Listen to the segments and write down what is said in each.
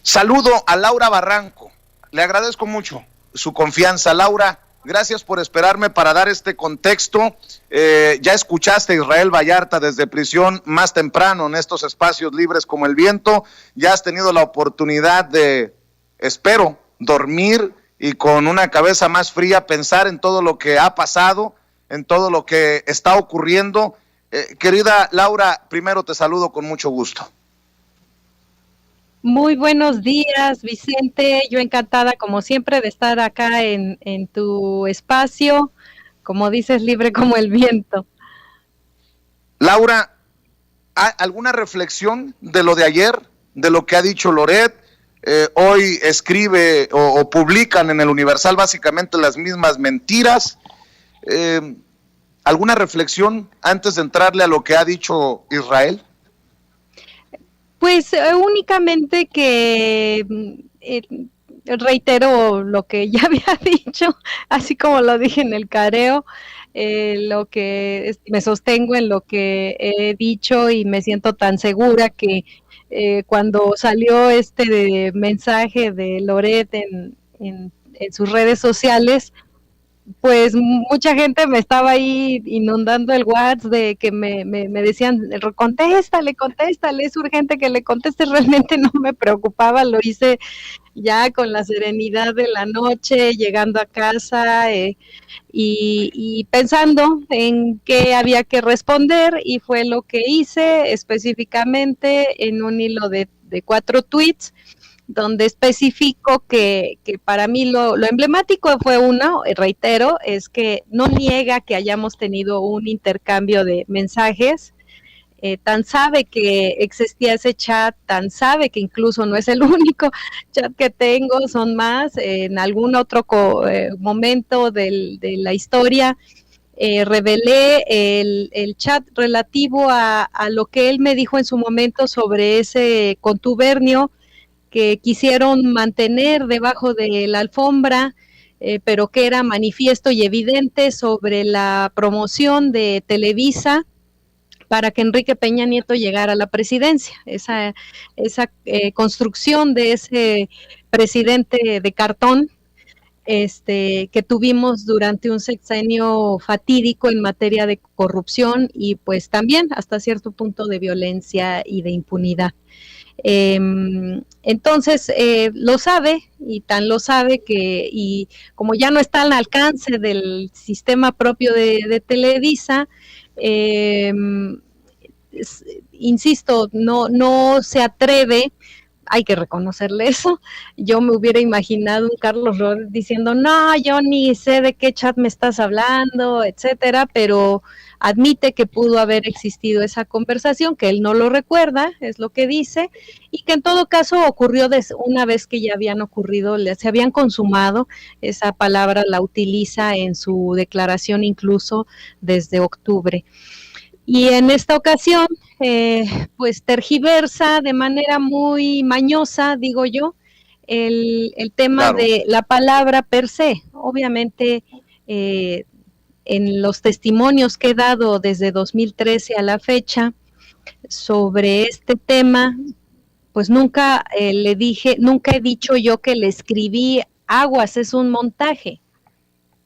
Saludo a Laura Barranco. Le agradezco mucho su confianza. Laura, gracias por esperarme para dar este contexto. Ya escuchaste a Israel Vallarta desde prisión más temprano en estos espacios libres como el viento. Ya has tenido la oportunidad de, espero, dormir y con una cabeza más fría pensar en todo lo que ha pasado, en todo lo que está ocurriendo. Querida Laura, primero te saludo con mucho gusto. Muy buenos días, Vicente. Yo encantada, como siempre, de estar acá en tu espacio, como dices, libre como el viento. Laura, ¿alguna reflexión de lo de ayer, de lo que ha dicho Loret? Hoy escribe o publican en el Universal básicamente las mismas mentiras. ¿Alguna reflexión antes de entrarle a lo que ha dicho Israel? Pues únicamente que reitero lo que ya había dicho, así como lo dije en el careo, lo que me sostengo en lo que he dicho y me siento tan segura que cuando salió este mensaje de Loret en sus redes sociales, pues mucha gente me estaba ahí inundando el WhatsApp de que me decían, contéstale, es urgente que le contestes. Realmente no me preocupaba, lo hice ya con la serenidad de la noche, llegando a casa y pensando en qué había que responder, y fue lo que hice específicamente en un hilo de 4 tweets, donde especifico que para mí lo emblemático fue uno, reitero, es que no niega que hayamos tenido un intercambio de mensajes, tan sabe que existía ese chat, tan sabe que incluso no es el único chat que tengo, son más, en algún otro momento de la historia revelé el chat relativo a lo que él me dijo en su momento sobre ese contubernio que quisieron mantener debajo de la alfombra, pero que era manifiesto y evidente, sobre la promoción de Televisa para que Enrique Peña Nieto llegara a la presidencia. Esa construcción de ese presidente de cartón que tuvimos durante un sexenio fatídico en materia de corrupción y pues también hasta cierto punto de violencia y de impunidad. Entonces lo sabe, y tan lo sabe que, y como ya no está al alcance del sistema propio de Televisa, insisto, no se atreve. Hay que reconocerle eso. Yo me hubiera imaginado un Carlos Loret diciendo, no, yo ni sé de qué chat me estás hablando, etcétera, pero admite que pudo haber existido esa conversación, que él no lo recuerda, es lo que dice, y que en todo caso ocurrió una vez que ya habían ocurrido, se habían consumado. Esa palabra la utiliza en su declaración incluso desde octubre. Y en esta ocasión, pues tergiversa de manera muy mañosa, digo yo, el tema claro, de la palabra per se. Obviamente, en los testimonios que he dado desde 2013 a la fecha sobre este tema, pues nunca nunca he dicho yo que le escribí aguas, es un montaje.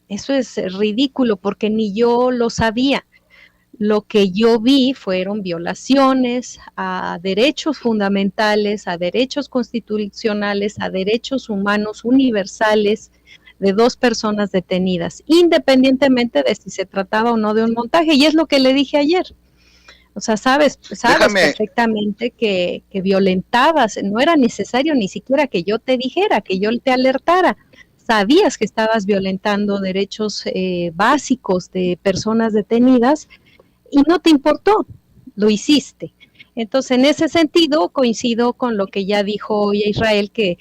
Eso es ridículo porque ni yo lo sabía. Lo que yo vi fueron violaciones a derechos fundamentales, a derechos constitucionales, a derechos humanos universales de 2 personas detenidas, independientemente de si se trataba o no de un montaje. Y es lo que le dije ayer. O sea, sabes perfectamente que violentabas, no era necesario ni siquiera que yo te dijera, que yo te alertara. Sabías que estabas violentando derechos básicos de personas detenidas, y no te importó, lo hiciste. Entonces, en ese sentido, coincido con lo que ya dijo hoy Israel, que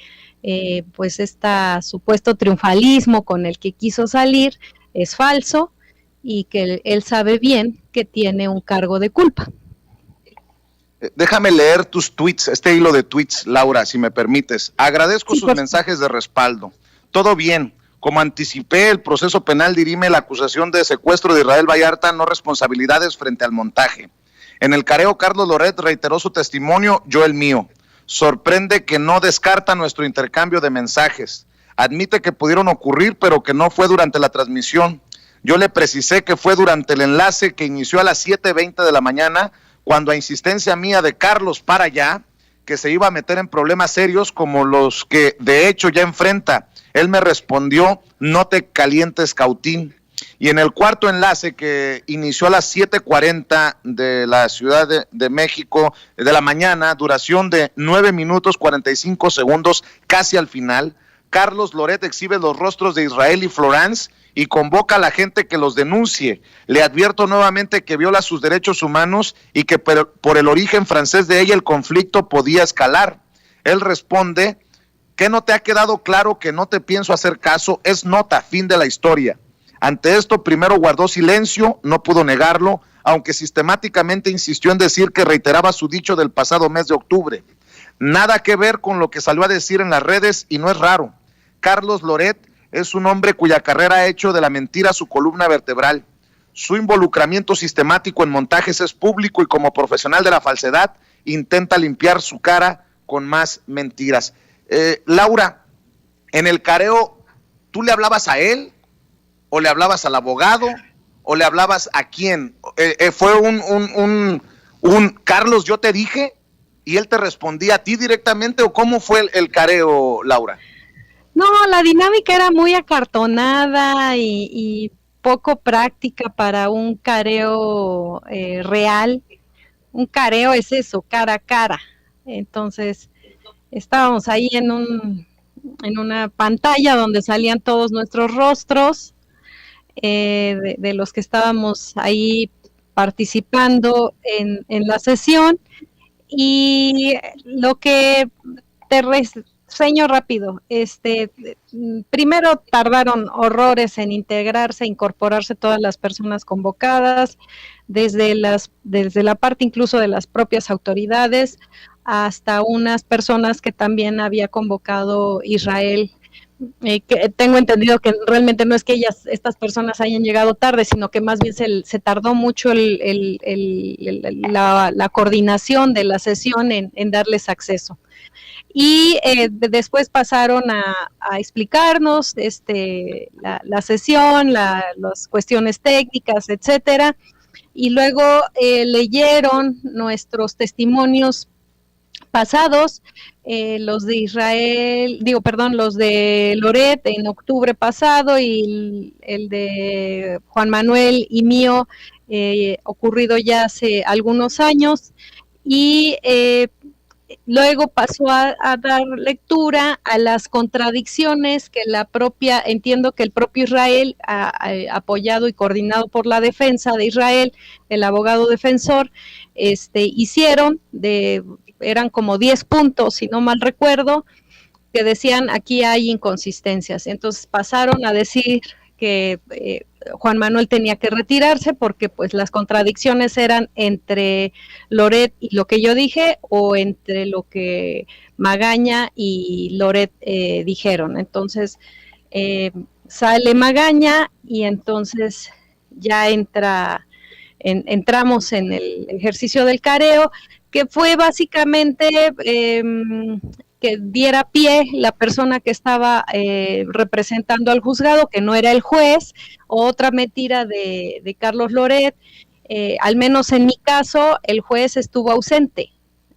pues este supuesto triunfalismo con el que quiso salir es falso, y que él sabe bien que tiene un cargo de culpa. Déjame leer tus tweets, este hilo de tweets, Laura, si me permites. Agradezco sus mensajes de respaldo. Todo bien. Como anticipé, el proceso penal dirime la acusación de secuestro de Israel Vallarta, no responsabilidades frente al montaje. En el careo, Carlos Loret reiteró su testimonio, yo el mío. Sorprende que no descarta nuestro intercambio de mensajes. Admite que pudieron ocurrir, pero que no fue durante la transmisión. Yo le precisé que fue durante el enlace que inició a las 7:20 de la mañana, cuando a insistencia mía de Carlos para allá, que se iba a meter en problemas serios como los que de hecho ya enfrenta. Él me respondió, no te calientes, Cautín. Y en el cuarto enlace que inició a las 7:40 de la Ciudad de México, de la mañana, duración de 9 minutos 45 segundos, casi al final, Carlos Loret exhibe los rostros de Israel y Florence y convoca a la gente que los denuncie. Le advierto nuevamente que viola sus derechos humanos y que por el origen francés de ella el conflicto podía escalar. Él responde, ¿qué no te ha quedado claro que no te pienso hacer caso? Es nota, fin de la historia. Ante esto, primero guardó silencio, no pudo negarlo, aunque sistemáticamente insistió en decir que reiteraba su dicho del pasado mes de octubre. Nada que ver con lo que salió a decir en las redes y no es raro. Carlos Loret es un hombre cuya carrera ha hecho de la mentira su columna vertebral. Su involucramiento sistemático en montajes es público y como profesional de la falsedad intenta limpiar su cara con más mentiras. Laura, en el careo, ¿tú le hablabas a él? ¿O le hablabas al abogado? ¿O le hablabas a quién? ¿Fue un Carlos, yo te dije? ¿Y él te respondía a ti directamente? ¿O cómo fue el careo, Laura? No, la dinámica era muy acartonada y poco práctica para un careo real. Un careo es eso, cara a cara. Entonces, estábamos ahí en una pantalla donde salían todos nuestros rostros, de los que estábamos ahí participando en la sesión, y lo que te reseño rápido, primero tardaron horrores en integrarse, incorporarse todas las personas convocadas, desde la parte incluso de las propias autoridades, hasta unas personas que también había convocado Israel. Que tengo entendido que realmente no es que estas personas hayan llegado tarde, sino que más bien se tardó mucho la coordinación de la sesión en darles acceso. Y después pasaron a explicarnos la sesión, las cuestiones técnicas, etcétera, y luego leyeron nuestros testimonios pasados, los de Israel, los de Loret en octubre pasado y el de Juan Manuel y mío ocurrido ya hace algunos años, y luego pasó a dar lectura a las contradicciones que entiendo que el propio Israel, apoyado y coordinado por la defensa de Israel, el abogado defensor, hicieron eran como 10 puntos, si no mal recuerdo, que decían aquí hay inconsistencias. Entonces pasaron a decir que Juan Manuel tenía que retirarse porque pues las contradicciones eran entre Loret y lo que yo dije, o entre lo que Magaña y Loret dijeron. Entonces sale Magaña y entonces ya entramos en el ejercicio del careo, que fue básicamente que diera pie la persona que estaba representando al juzgado, que no era el juez, otra mentira de Carlos Loret. Al menos en mi caso, el juez estuvo ausente.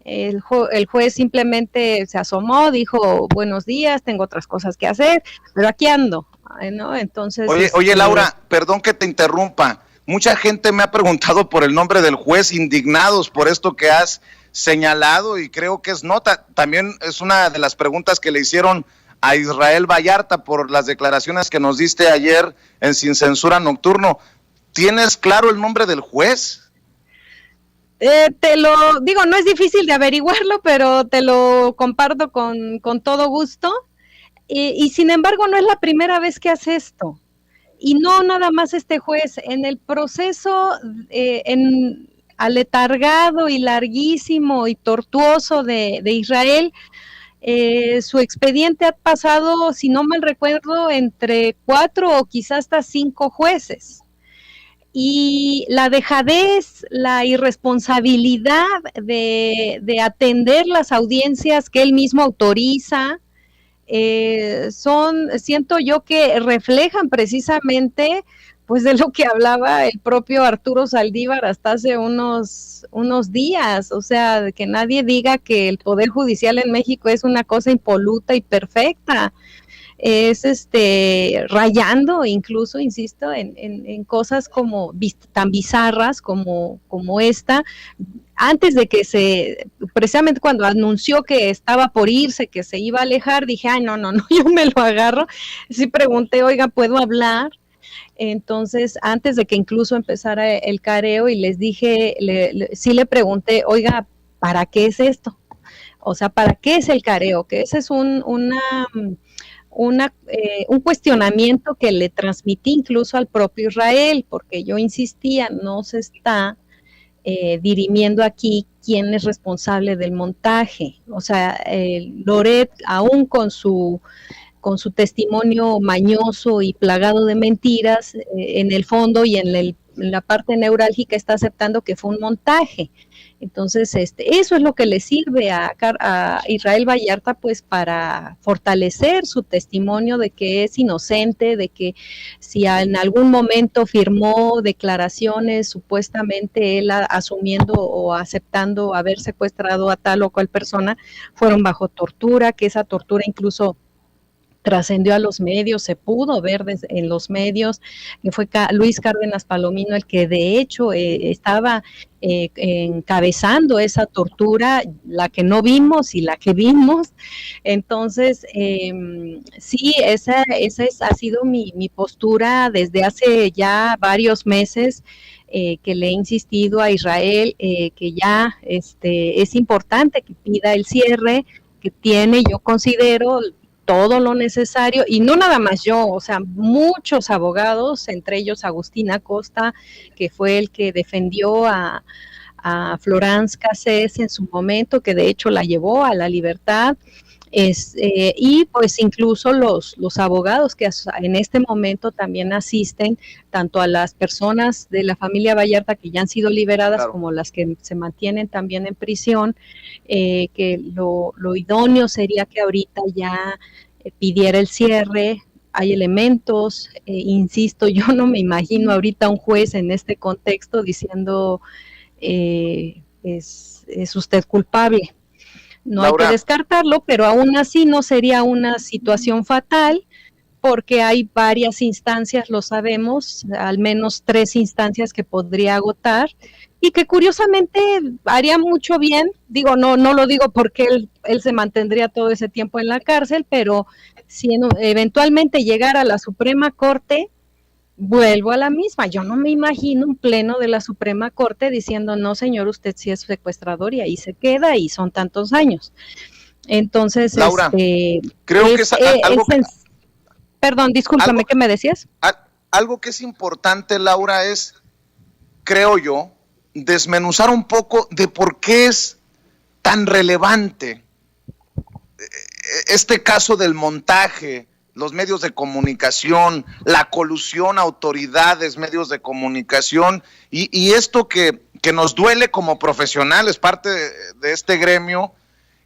El juez simplemente se asomó, dijo buenos días, tengo otras cosas que hacer, pero aquí ando, ¿no? Entonces, oye Laura, perdón que te interrumpa. Mucha gente me ha preguntado por el nombre del juez, indignados por esto que has señalado, y creo que es nota. También es una de las preguntas que le hicieron a Israel Vallarta por las declaraciones que nos diste ayer en Sin Censura Nocturno. ¿Tienes claro el nombre del juez? Te lo digo, no es difícil de averiguarlo, pero te lo comparto con todo gusto. Y sin embargo, no es la primera vez que hace esto. Y no nada más este juez, en el proceso aletargado y larguísimo y tortuoso de Israel, su expediente ha pasado, si no mal recuerdo, entre 4 o quizás hasta 5 jueces. y la dejadez, la irresponsabilidad de atender las audiencias que él mismo autoriza, siento yo que reflejan precisamente pues de lo que hablaba el propio Arturo Saldívar hasta hace unos días, o sea, de que nadie diga que el Poder Judicial en México es una cosa impoluta y perfecta, es rayando incluso, insisto, en cosas como tan bizarras como esta. Antes de que precisamente cuando anunció que estaba por irse, que se iba a alejar, dije, ay, no, yo me lo agarro. Sí pregunté, oiga, ¿puedo hablar? Entonces, antes de que incluso empezara el careo, y les dije, sí le pregunté, oiga, ¿para qué es esto? O sea, ¿para qué es el careo? Que ese es un cuestionamiento que le transmití incluso al propio Israel, porque yo insistía, no se está dirimiendo aquí quién es responsable del montaje. O sea, Loret, aún con su testimonio mañoso y plagado de mentiras, en el fondo y en la parte neurálgica está aceptando que fue un montaje. Entonces, eso es lo que le sirve a Israel Vallarta, pues, para fortalecer su testimonio de que es inocente, de que si en algún momento firmó declaraciones, supuestamente él asumiendo o aceptando haber secuestrado a tal o cual persona, fueron bajo tortura, que esa tortura incluso trascendió a los medios, se pudo ver en los medios, que fue Luis Cárdenas Palomino el que de hecho estaba encabezando esa tortura, la que no vimos y la que vimos. Entonces, sí, esa ha sido mi postura desde hace ya varios meses, que le he insistido a Israel que ya es importante que pida el cierre, que tiene, yo considero, todo lo necesario, y no nada más yo, o sea, muchos abogados, entre ellos Agustín Acosta, que fue el que defendió a Florence Cassés en su momento, que de hecho la llevó a la libertad, y pues incluso los abogados que en este momento también asisten tanto a las personas de la familia Vallarta que ya han sido liberadas, claro, como las que se mantienen también en prisión, que lo idóneo sería que ahorita ya pidiera el cierre. Hay elementos, insisto, yo no me imagino ahorita un juez en este contexto diciendo es usted culpable. No, Laura, hay que descartarlo, pero aún así no sería una situación fatal, porque hay varias instancias, lo sabemos, al menos 3 instancias que podría agotar, y que curiosamente haría mucho bien, digo, no lo digo porque él se mantendría todo ese tiempo en la cárcel, pero si eventualmente llegara a la Suprema Corte, vuelvo a la misma, yo no me imagino un pleno de la Suprema Corte diciendo, no señor, usted sí es secuestrador, y ahí se queda, y son tantos años. Entonces, Laura, creo que es algo que... Perdón, discúlpame, ¿qué me decías? Algo que es importante, Laura, es, creo yo, desmenuzar un poco de por qué es tan relevante este caso del montaje, los medios de comunicación, la colusión, autoridades, medios de comunicación, y esto que nos duele como profesionales, parte de este gremio,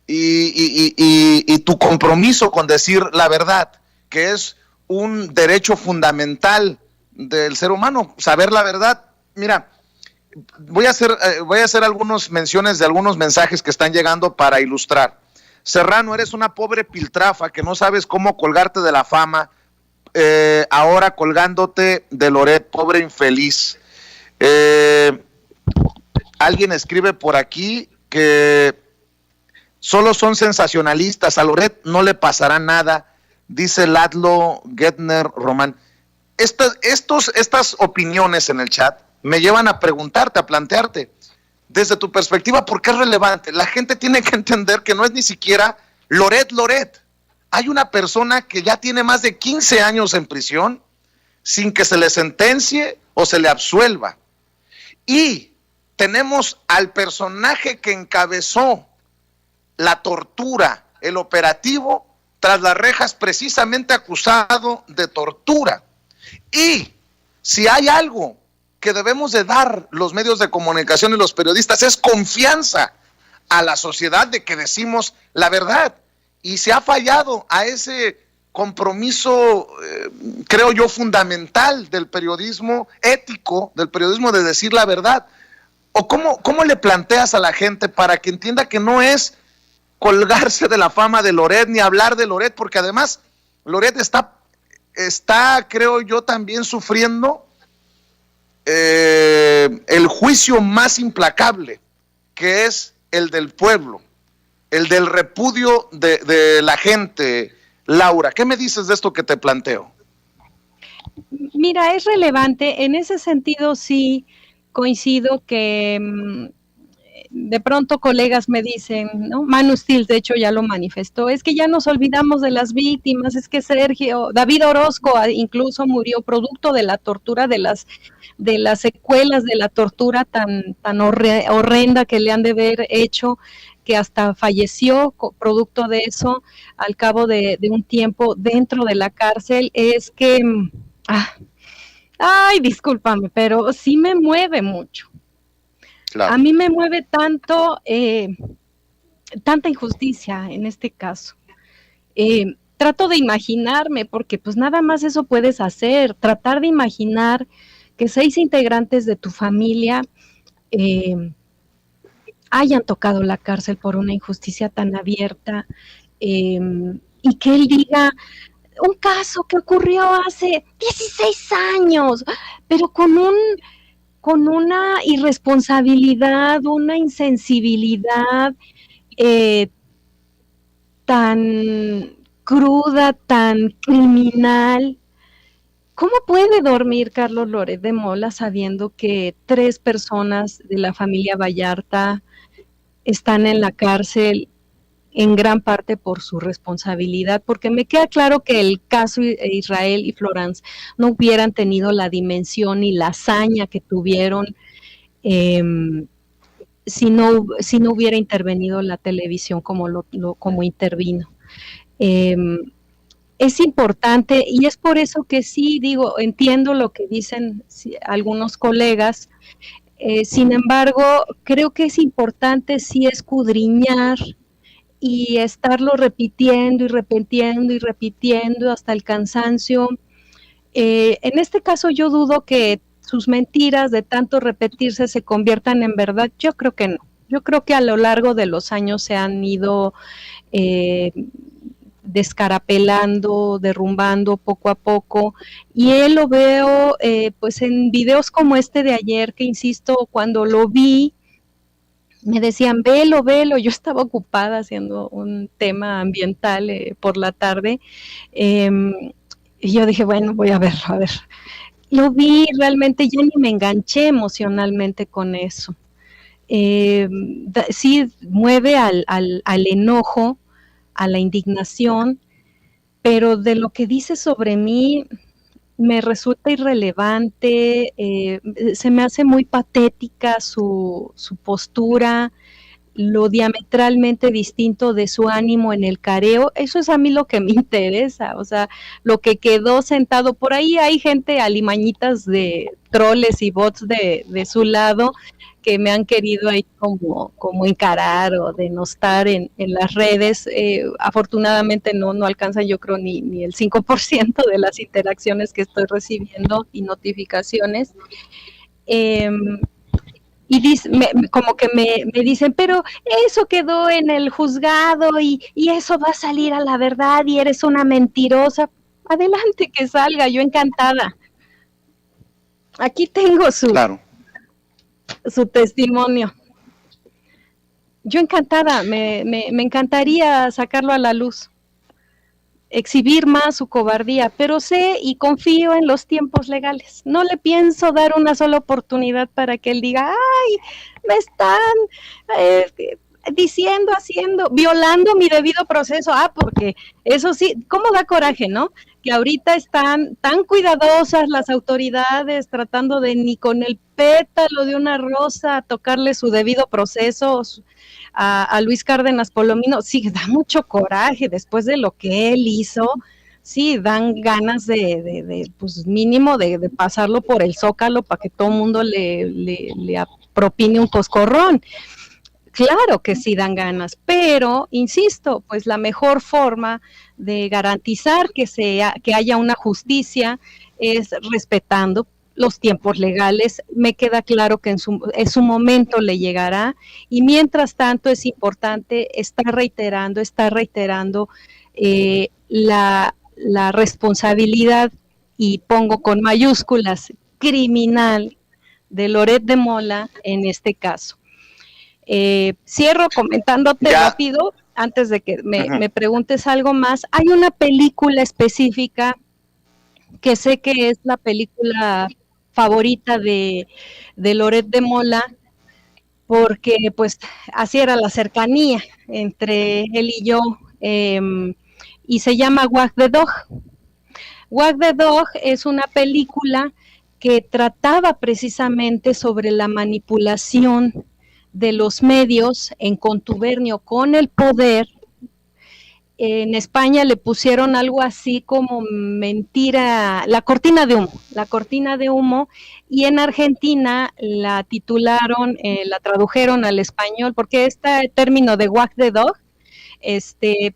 y tu compromiso con decir la verdad, que es un derecho fundamental del ser humano, saber la verdad. Mira, voy a hacer algunas menciones de algunos mensajes que están llegando para ilustrar. Serrano, eres una pobre piltrafa que no sabes cómo colgarte de la fama, ahora colgándote de Loret, pobre infeliz. Alguien escribe por aquí que solo son sensacionalistas, a Loret no le pasará nada, dice Ladlo Getner Román. Estas opiniones en el chat me llevan a preguntarte, a plantearte, desde tu perspectiva, ¿por qué es relevante? La gente tiene que entender que no es ni siquiera Loret. Hay una persona que ya tiene más de 15 años en prisión sin que se le sentencie o se le absuelva. Y tenemos al personaje que encabezó la tortura, el operativo, tras las rejas, precisamente acusado de tortura. Y si hay algo que debemos de dar los medios de comunicación y los periodistas, es confianza a la sociedad de que decimos la verdad. Y se ha fallado a ese compromiso, creo yo, fundamental del periodismo ético, del periodismo de decir la verdad. ¿O cómo le planteas a la gente para que entienda que no es colgarse de la fama de Loret ni hablar de Loret? Porque además Loret está, creo yo, también sufriendo el juicio más implacable, que es el del pueblo, el del repudio de la gente. Laura, ¿qué me dices de esto que te planteo? Mira, es relevante. En ese sentido sí coincido que de pronto colegas me dicen, ¿no? Manu Stils, de hecho, ya lo manifestó, es que ya nos olvidamos de las víctimas, es que David Orozco incluso murió producto de la tortura, de las secuelas de la tortura tan horrenda que le han de haber hecho, que hasta falleció producto de eso al cabo de un tiempo dentro de la cárcel. Es que, ay, discúlpame, pero sí me mueve mucho. Claro. A mí me mueve tanto, tanta injusticia en este caso. Trato de imaginarme, porque pues nada más eso puedes hacer, tratar de imaginar que 6 integrantes de tu familia hayan tocado la cárcel por una injusticia tan abierta, y que él diga, un caso que ocurrió hace 16 años, pero con una irresponsabilidad, una insensibilidad tan cruda, tan criminal. ¿Cómo puede dormir Carlos Loret de Mola sabiendo que 3 personas de la familia Vallarta están en la cárcel en gran parte por su responsabilidad? Porque me queda claro que el caso Israel y Florence no hubieran tenido la dimensión y la hazaña que tuvieron si no hubiera intervenido la televisión como intervino. Es importante, y es por eso que sí digo, entiendo lo que dicen algunos colegas. Sin embargo, creo que es importante sí escudriñar y estarlo repitiendo y repitiendo y repitiendo hasta el cansancio. En este caso yo dudo que sus mentiras de tanto repetirse se conviertan en verdad. Yo creo que no. Yo creo que a lo largo de los años se han ido descarapelando, derrumbando poco a poco, y él lo veo pues en videos como este de ayer, que insisto, cuando lo vi me decían, velo, yo estaba ocupada haciendo un tema ambiental por la tarde, y yo dije, bueno, voy a verlo, a ver. Lo vi, realmente ya ni me enganché emocionalmente con eso. Sí mueve al enojo, a la indignación, pero de lo que dice sobre mí me resulta irrelevante, se me hace muy patética su postura, lo diametralmente distinto de su ánimo en el careo. Eso es a mí lo que me interesa, o sea, lo que quedó sentado por ahí. Hay gente alimañitas de troles y bots de su lado que me han querido ahí como encarar o denostar en las redes. Afortunadamente no alcanzan, yo creo, ni el 5% de las interacciones que estoy recibiendo y notificaciones. Y como que me dicen, pero eso quedó en el juzgado y eso va a salir a la verdad y eres una mentirosa. Adelante, que salga, yo encantada. Aquí tengo su testimonio. Yo encantada, me encantaría sacarlo a la luz, exhibir más su cobardía, pero sé y confío en los tiempos legales. No le pienso dar una sola oportunidad para que él diga, ay, me están diciendo, violando mi debido proceso. Porque eso sí, ¿cómo da coraje, no? Que ahorita están tan cuidadosas las autoridades tratando de ni con el pétalo de una rosa tocarle su debido proceso a Luis Cárdenas Palomino. Sí, da mucho coraje después de lo que él hizo, sí, dan ganas pues mínimo de pasarlo por el Zócalo para que todo el mundo le propine un coscorrón. Claro que sí dan ganas, pero insisto, pues la mejor forma de garantizar que haya una justicia es respetando los tiempos legales. Me queda claro que en su momento le llegará, y mientras tanto es importante estar reiterando la responsabilidad, y pongo con mayúsculas, criminal, de Loret de Mola en este caso. Cierro comentándote rápido, antes de que me preguntes algo más. Hay una película específica que sé que es la película favorita de Loret de Mola, porque pues así era la cercanía entre él y yo, y se llama Wag the Dog. Wag the Dog es una película que trataba precisamente sobre la manipulación de los medios en contubernio con el poder. En España le pusieron algo así como mentira, la cortina de humo, y en Argentina la titularon, la tradujeron al español, porque este término de Wag the Dog,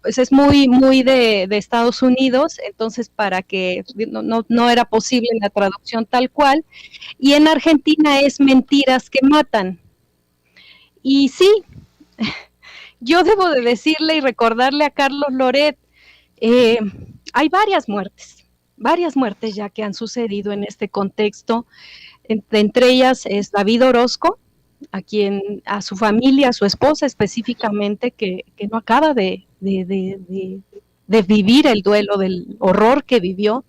pues es muy de Estados Unidos, entonces para que no era posible la traducción tal cual, y en Argentina es mentiras que matan. Y sí, yo debo de decirle y recordarle a Carlos Loret, hay varias muertes ya que han sucedido en este contexto. Entre ellas es David Orozco, a su familia, a su esposa específicamente, que no acaba de vivir el duelo del horror que vivió,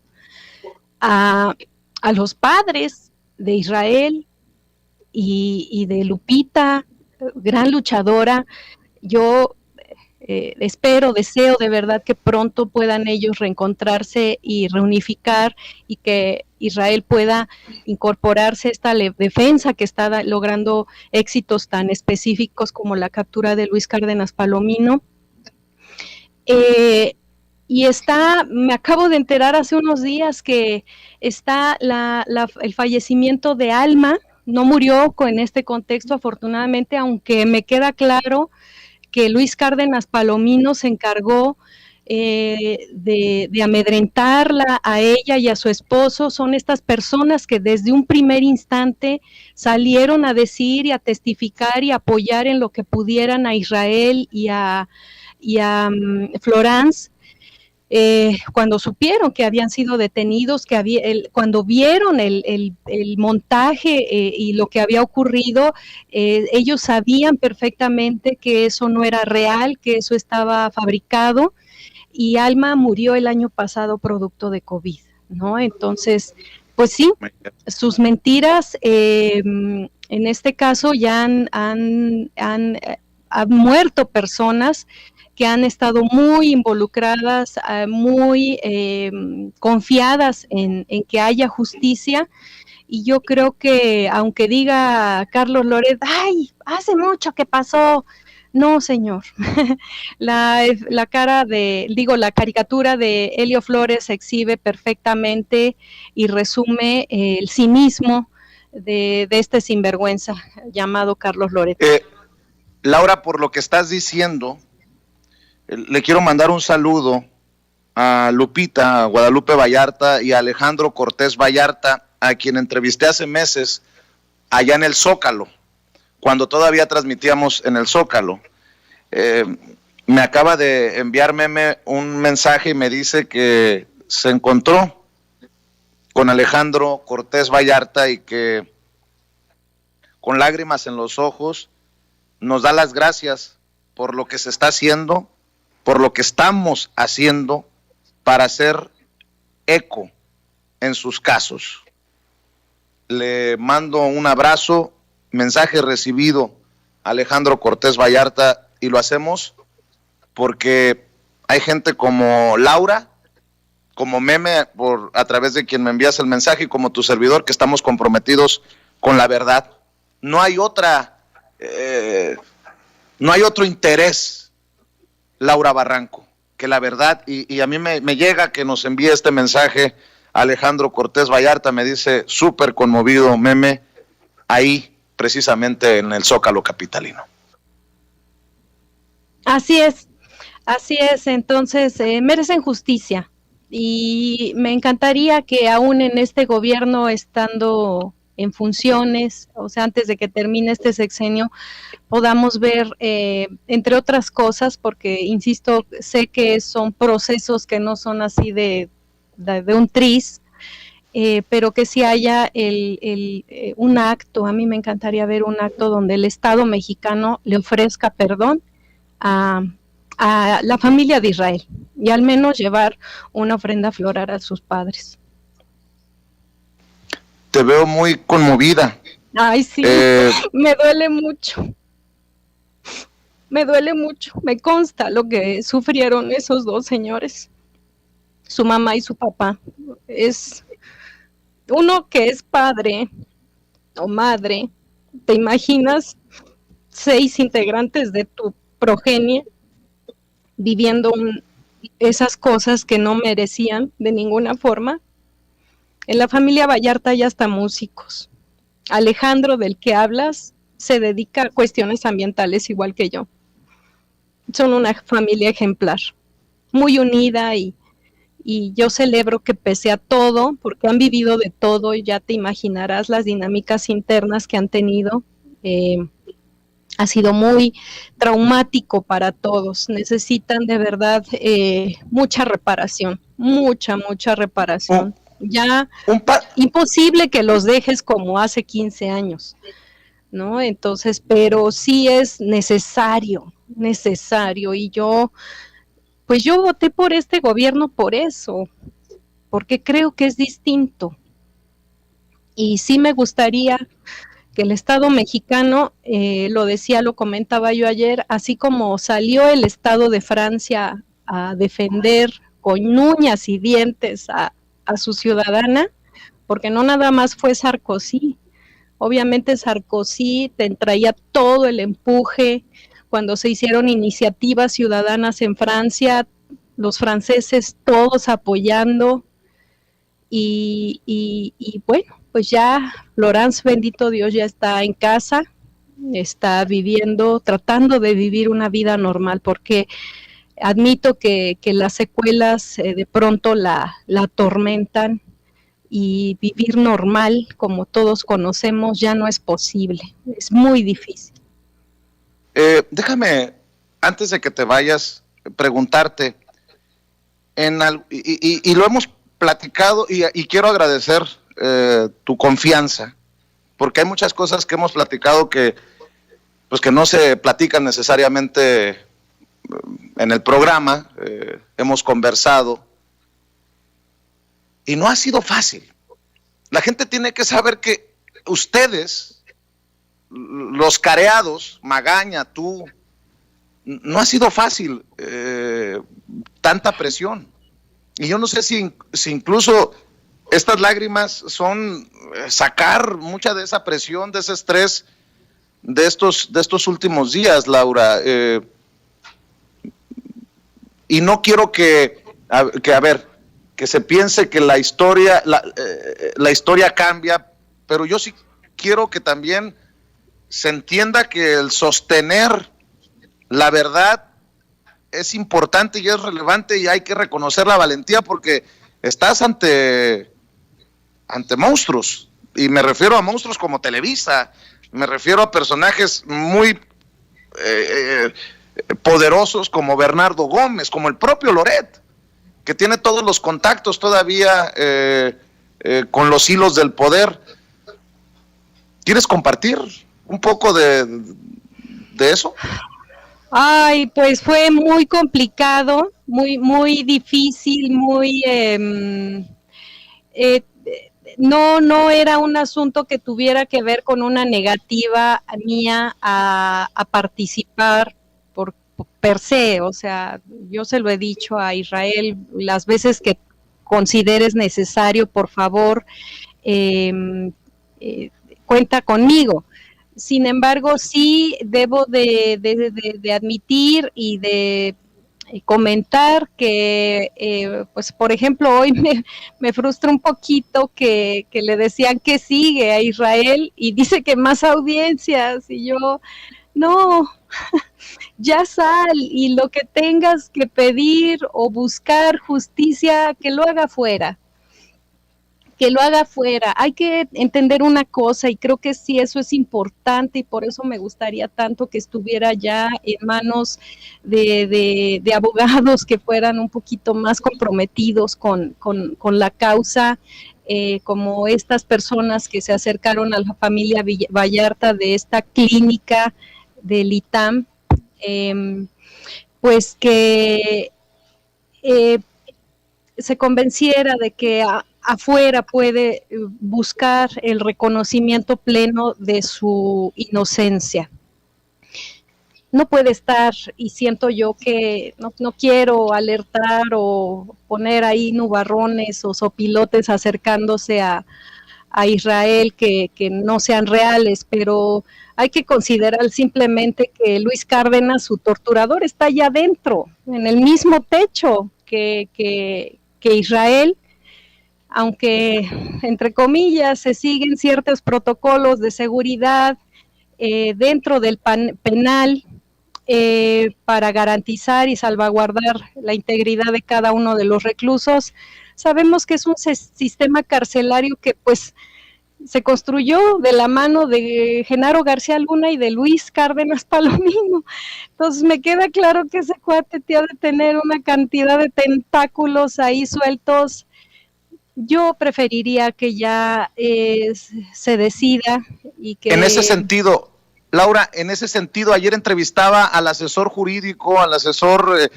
a los padres de Israel y de Lupita, gran luchadora. Yo deseo de verdad que pronto puedan ellos reencontrarse y reunificar, y que Israel pueda incorporarse a esta defensa que está logrando éxitos tan específicos como la captura de Luis Cárdenas Palomino. Y me acabo de enterar hace unos días que está el fallecimiento de Alma. No murió en este contexto, afortunadamente, aunque me queda claro que Luis Cárdenas Palomino se encargó de amedrentarla a ella y a su esposo. Son estas personas que desde un primer instante salieron a decir y a testificar y a apoyar en lo que pudieran a Israel y a Florence. Cuando supieron que habían sido detenidos, cuando vieron el montaje y lo que había ocurrido, ellos sabían perfectamente que eso no era real, que eso estaba fabricado, y Alma murió el año pasado producto de COVID, ¿no? Entonces, pues sí, sus mentiras, en este caso ya han muerto personas que han estado muy involucradas, muy confiadas en que haya justicia. Y yo creo que, aunque diga Carlos Loret, ¡ay, hace mucho que pasó! No, señor. La caricatura de Helio Flores exhibe perfectamente y resume el cinismo de este sinvergüenza llamado Carlos Loret. Laura, por lo que estás diciendo, le quiero mandar un saludo a Lupita, a Guadalupe Vallarta y a Alejandro Cortés Vallarta, a quien entrevisté hace meses allá en el Zócalo, cuando todavía transmitíamos en el Zócalo. Me acaba de enviar Meme un mensaje y me dice que se encontró con Alejandro Cortés Vallarta y que con lágrimas en los ojos nos da las gracias por lo que se está haciendo, por lo que estamos haciendo para hacer eco en sus casos. Le mando un abrazo, mensaje recibido a Alejandro Cortés Vallarta, y lo hacemos porque hay gente como Laura, como Meme, a través de quien me envías el mensaje, y como tu servidor, que estamos comprometidos con la verdad. No hay otro interés, Laura Barranco, que la verdad, y a mí me llega que nos envíe este mensaje Alejandro Cortés Vallarta, me dice, súper conmovido, Meme, ahí precisamente en el Zócalo capitalino. Así es, entonces merecen justicia y me encantaría que aún en este gobierno, estando en funciones, o sea, antes de que termine este sexenio, podamos ver, entre otras cosas, porque, insisto, sé que son procesos que no son así de un tris, pero que sí haya un acto. A mí me encantaría ver un acto donde el Estado mexicano le ofrezca perdón a la familia de Israel y al menos llevar una ofrenda floral a sus padres. Te veo muy conmovida. Ay, sí, me duele mucho. Me consta lo que sufrieron esos dos señores, su mamá y su papá. Es uno que es padre o madre, ¿te imaginas 6 integrantes de tu progenie viviendo esas cosas que no merecían de ninguna forma? En la familia Vallarta hay hasta músicos. Alejandro, del que hablas, se dedica a cuestiones ambientales igual que yo. Son una familia ejemplar, muy unida, y yo celebro que pese a todo, porque han vivido de todo, y ya te imaginarás las dinámicas internas que han tenido, ha sido muy traumático para todos. Necesitan de verdad mucha reparación, mucha reparación. Ya imposible que los dejes como hace 15 años, ¿no? Entonces, pero sí es necesario, y yo voté por este gobierno por eso, porque creo que es distinto. Y sí me gustaría que el Estado mexicano, lo comentaba yo ayer, así como salió el Estado de Francia a defender con uñas y dientes a su ciudadana, porque no nada más fue Sarkozy. Obviamente Sarkozy traía todo el empuje cuando se hicieron iniciativas ciudadanas en Francia, los franceses todos apoyando, y bueno, pues ya Florence, bendito Dios, ya está en casa, está viviendo, tratando de vivir una vida normal, porque admito que las secuelas de pronto la atormentan, y vivir normal, como todos conocemos, ya no es posible, es muy difícil. Déjame, antes de que te vayas, preguntarte, y lo hemos platicado, y quiero agradecer tu confianza, porque hay muchas cosas que hemos platicado que no se platican necesariamente en el programa, hemos conversado, y no ha sido fácil. La gente tiene que saber que ustedes, los careados, Magaña, tú, no ha sido fácil tanta presión. Y yo no sé si incluso estas lágrimas son sacar mucha de esa presión, de ese estrés de estos últimos días, Laura. Y no quiero que se piense que la historia cambia, pero yo sí quiero que también se entienda que el sostener la verdad es importante y es relevante, y hay que reconocer la valentía, porque estás ante monstruos, y me refiero a monstruos como Televisa, me refiero a personajes muy poderosos como Bernardo Gómez, como el propio Loret, que tiene todos los contactos todavía con los hilos del poder. ¿Quieres compartir un poco de eso? Ay, pues fue muy complicado, muy difícil, no era un asunto que tuviera que ver con una negativa mía a participar per se. O sea, yo se lo he dicho a Israel las veces que consideres necesario, por favor, cuenta conmigo. Sin embargo, sí debo de admitir y de comentar que, pues por ejemplo, hoy me frustra un poquito que le decían que sigue a Israel y dice que más audiencias, y yo, no, ya sal, y lo que tengas que pedir o buscar justicia, que lo haga fuera. Que lo haga fuera. Hay que entender una cosa, y creo que sí, eso es importante, y por eso me gustaría tanto que estuviera ya en manos de abogados que fueran un poquito más comprometidos con la causa, como estas personas que se acercaron a la familia Vallarta de esta clínica del ITAM, pues que se convenciera de que afuera puede buscar el reconocimiento pleno de su inocencia. No puede estar, y siento yo que no quiero alertar o poner ahí nubarrones o sopilotes acercándose a Israel que no sean reales, pero hay que considerar simplemente que Luis Cárdenas, su torturador, está allá adentro, en el mismo techo que Israel, aunque entre comillas se siguen ciertos protocolos de seguridad dentro del penal para garantizar y salvaguardar la integridad de cada uno de los reclusos. Sabemos que es un sistema carcelario que pues se construyó de la mano de Genaro García Luna y de Luis Cárdenas Palomino. Entonces me queda claro que ese cuate te ha de tener una cantidad de tentáculos ahí sueltos. Yo preferiría que ya se decida y que... En ese sentido, Laura, en ese sentido, ayer entrevistaba al asesor jurídico, al asesor,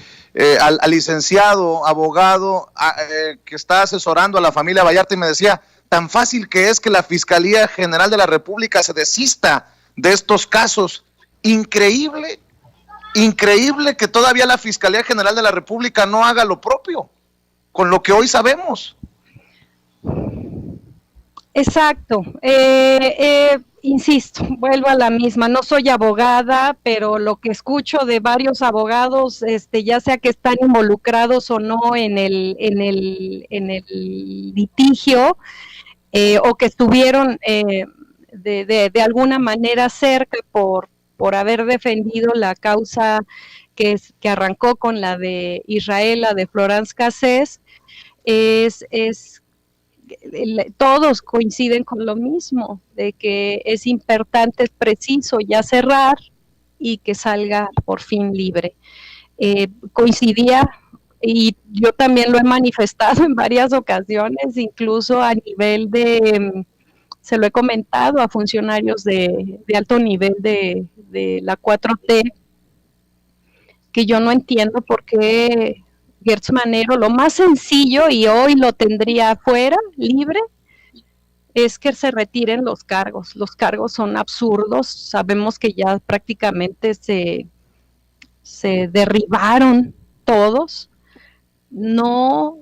al licenciado, abogado, que está asesorando a la familia Vallarta, y me decía, tan fácil que es que la Fiscalía General de la República se desista de estos casos. Increíble que todavía la Fiscalía General de la República no haga lo propio, con lo que hoy sabemos. Exacto. Insisto, vuelvo a la misma, no soy abogada, pero lo que escucho de varios abogados, ya sea que están involucrados o no en el litigio, o que estuvieron de alguna manera cerca por haber defendido la causa que arrancó con la de Israel, la de Florence Cassés, todos coinciden con lo mismo, de que es importante, es preciso ya cerrar y que salga por fin libre. Coincidía, y yo también lo he manifestado en varias ocasiones, incluso a nivel se lo he comentado a funcionarios de alto nivel de la 4T, que yo no entiendo por qué Gertz Manero, lo más sencillo, y hoy lo tendría afuera, libre, es que se retiren los cargos. Los cargos son absurdos, sabemos que ya prácticamente se derribaron todos. No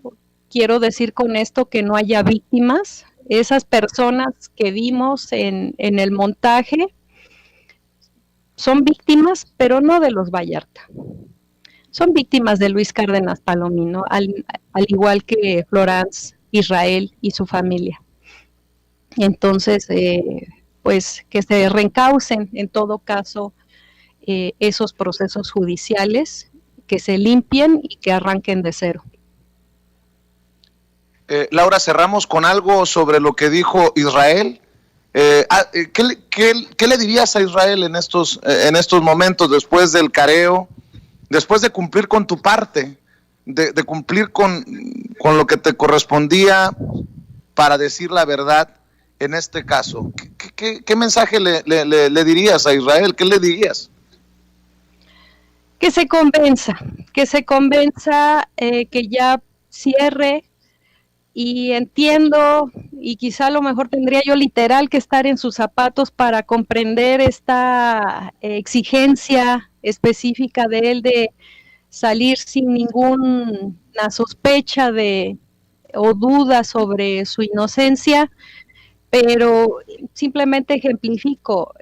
quiero decir con esto que no haya víctimas. Esas personas que vimos en el montaje son víctimas, pero no de los Vallarta. Son víctimas de Luis Cárdenas Palomino, al igual que Florence, Israel y su familia. Entonces, pues que se reencaucen en todo caso esos procesos judiciales, que se limpien y que arranquen de cero. Laura, cerramos con algo sobre lo que dijo Israel. ¿Qué le dirías a Israel en estos momentos, después del careo, después de cumplir con tu parte, de cumplir con lo que te correspondía para decir la verdad en este caso? ¿Qué mensaje le dirías a Israel? ¿Qué le dirías? Que se convenza, que ya cierre. Y entiendo, y quizá a lo mejor tendría yo literal que estar en sus zapatos para comprender esta exigencia específica de él de salir sin ninguna sospecha o duda sobre su inocencia, pero simplemente ejemplifico,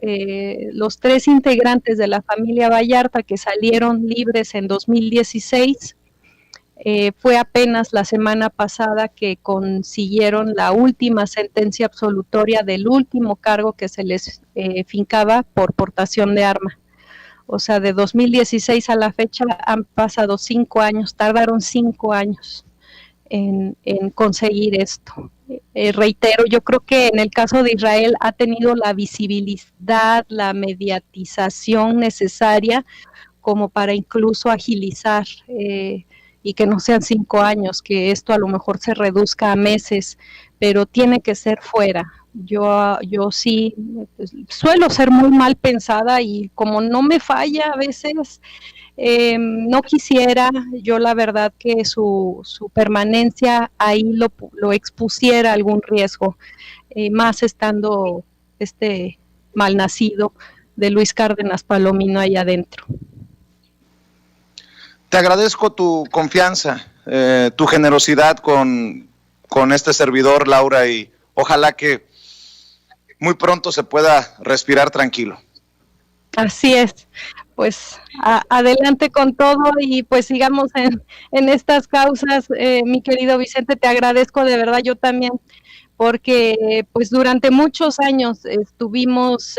los 3 integrantes de la familia Vallarta que salieron libres en 2016, fue apenas la semana pasada que consiguieron la última sentencia absolutoria del último cargo que se les fincaba por portación de arma. O sea, de 2016 a la fecha han pasado 5 años, tardaron 5 años en conseguir esto. Reitero, yo creo que en el caso de Israel ha tenido la visibilidad, la mediatización necesaria como para incluso agilizar y que no sean 5 años, que esto a lo mejor se reduzca a meses, pero tiene que ser fuera. Yo sí suelo ser muy mal pensada y como no me falla a veces, no quisiera yo la verdad que su permanencia ahí lo expusiera a algún riesgo, más estando este malnacido de Luis Cárdenas Palomino ahí adentro. Te agradezco tu confianza, tu generosidad con este servidor, Laura, y ojalá que muy pronto se pueda respirar tranquilo. Así es, pues adelante con todo y pues sigamos en estas causas, mi querido Vicente, te agradezco de verdad, yo también, porque pues durante muchos años estuvimos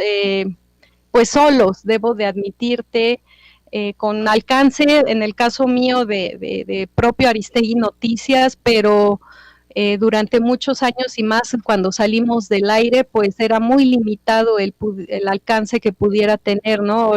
pues solos, debo de admitirte, con alcance, en el caso mío de propio Aristegui Noticias, pero durante muchos años y más cuando salimos del aire, pues era muy limitado el alcance que pudiera tener, ¿no?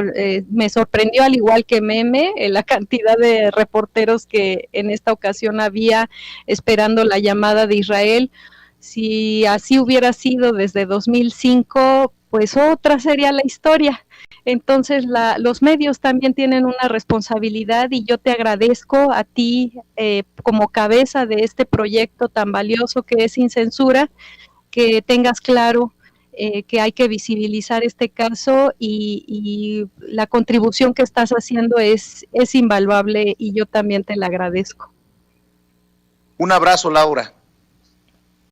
Me sorprendió, al igual que Meme, la cantidad de reporteros que en esta ocasión había esperando la llamada de Israel. Si así hubiera sido desde 2005, pues otra sería la historia. Entonces los medios también tienen una responsabilidad y yo te agradezco a ti como cabeza de este proyecto tan valioso que es Sin Censura, que tengas claro que hay que visibilizar este caso y la contribución que estás haciendo es invaluable y yo también te la agradezco. Un abrazo, Laura.